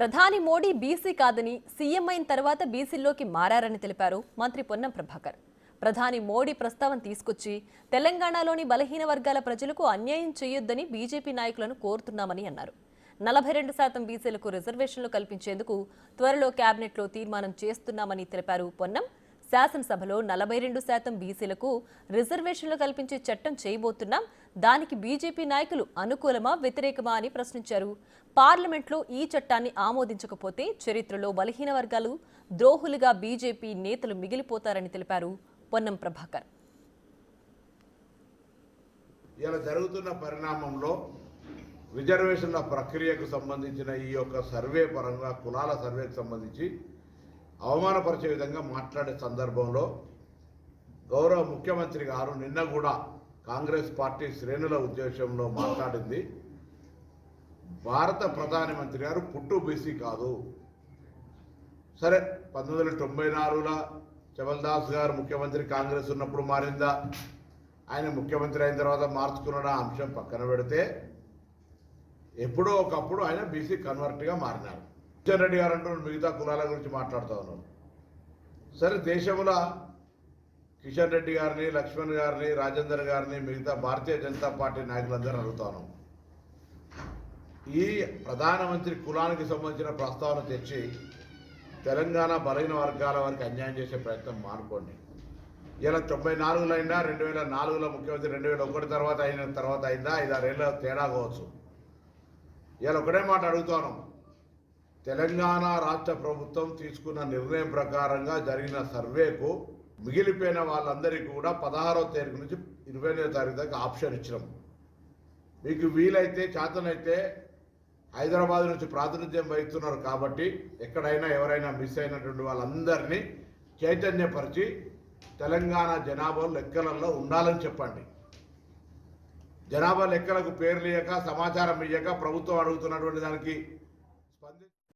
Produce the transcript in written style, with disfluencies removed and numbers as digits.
ప్రధాని మోడీ బీసీ కాదని సీఎం అయిన తర్వాత బీసీల్లోకి మారారని తెలిపారు మంత్రి పొన్నం ప్రభాకర్. ప్రధాని మోడీ ప్రస్తావన తీసుకొచ్చి తెలంగాణలోని బలహీన వర్గాల ప్రజలకు అన్యాయం చేయొద్దని బీజేపీ నాయకులను కోరుతున్నామని అన్నారు. 42% బీసీలకు రిజర్వేషన్లు కల్పించేందుకు త్వరలో కేబినెట్లో తీర్మానం చేస్తున్నామని తెలిపారు పొన్నం. శాసనసభలో 42% బీసీలకు రిజర్వేషన్లు కల్పించే చట్టం చేయబోతున్నాం. దానికి బీజేపీ నాయకులు అనుకూలమా వ్యతిరేకమా అని ప్రశ్నించారు. పార్లమెంట్లో ఈ చట్టాన్ని ఆమోదించకపోతే చరిత్రలో బలహీన వర్గాలు ద్రోహులుగా బీజేపీ నేతలు మిగిలిపోతారని తెలిపారు పొన్నం ప్రభాకర్. ఇలా జరుగుతున్న పరిణామంలో రిజర్వేషన్ల ప్రక్రియకు సంబంధించిన ఈ యొక్క సర్వే పరంగా కులాల సర్వేకు సంబంధించి అవమానపరిచే విధంగా మాట్లాడే సందర్భంలో గౌరవ ముఖ్యమంత్రి గారు నిన్న కూడా కాంగ్రెస్ పార్టీ శ్రేణుల ఉద్దేశంలో మాట్లాడింది. భారత ప్రధానమంత్రి గారు పుట్టు బీసీ కాదు. సరే, 1994లో చమల్దాస్ గారు ముఖ్యమంత్రి కాంగ్రెస్ ఉన్నప్పుడు మారిందా, ఆయన ముఖ్యమంత్రి అయిన తర్వాత మార్చుకున్న అంశం పక్కన పెడితే ఎప్పుడో ఒకప్పుడు ఆయన బీసీ కన్వర్ట్గా మారినారు. కిషన్ రెడ్డి గారు అంటూ మిగతా కులాల గురించి మాట్లాడుతూ ఉన్నారు. సరే, దేశంలో కిషన్ రెడ్డి గారిని, లక్ష్మణ్ గారిని, రాజేందర్ గారిని, మిగతా భారతీయ జనతా పార్టీ నాయకులందరూ అడుగుతాను, ఈ ప్రధానమంత్రి కులానికి సంబంధించిన ప్రస్తావన తెచ్చి తెలంగాణ బలహీన వర్గాల వారికి అన్యాయం చేసే ప్రయత్నం మానుకోండి. ఇలా 94లో అయినా, 2004లో ముఖ్యమంత్రి 2001 తర్వాత అయిన తర్వాత అయిందా, 5-6 ఏళ్ళ తేడా కావచ్చు. ఇలా ఒకటే మాట అడుగుతాను, తెలంగాణ రాష్ట్ర ప్రభుత్వం తీసుకున్న నిర్ణయం ప్రకారంగా జరిగిన సర్వేకు మిగిలిపోయిన వాళ్ళందరికీ కూడా 16వ తారీఖు నుంచి 29వ తారీఖు దాకా ఆప్షన్ ఇచ్చినాం. మీకు వీలైతే చేతనైతే హైదరాబాద్ నుంచి ప్రాతినిధ్యం వహిస్తున్నారు కాబట్టి ఎక్కడైనా ఎవరైనా మిస్ అయినటువంటి వాళ్ళందరినీ చైతన్యపరిచి తెలంగాణ జనాభా లెక్కలలో ఉండాలని చెప్పండి. జనాభా లెక్కలకు పేర్లు ఇయ్యక, సమాచారం ఇయ్యక ప్రభుత్వం అడుగుతున్నటువంటి దానికి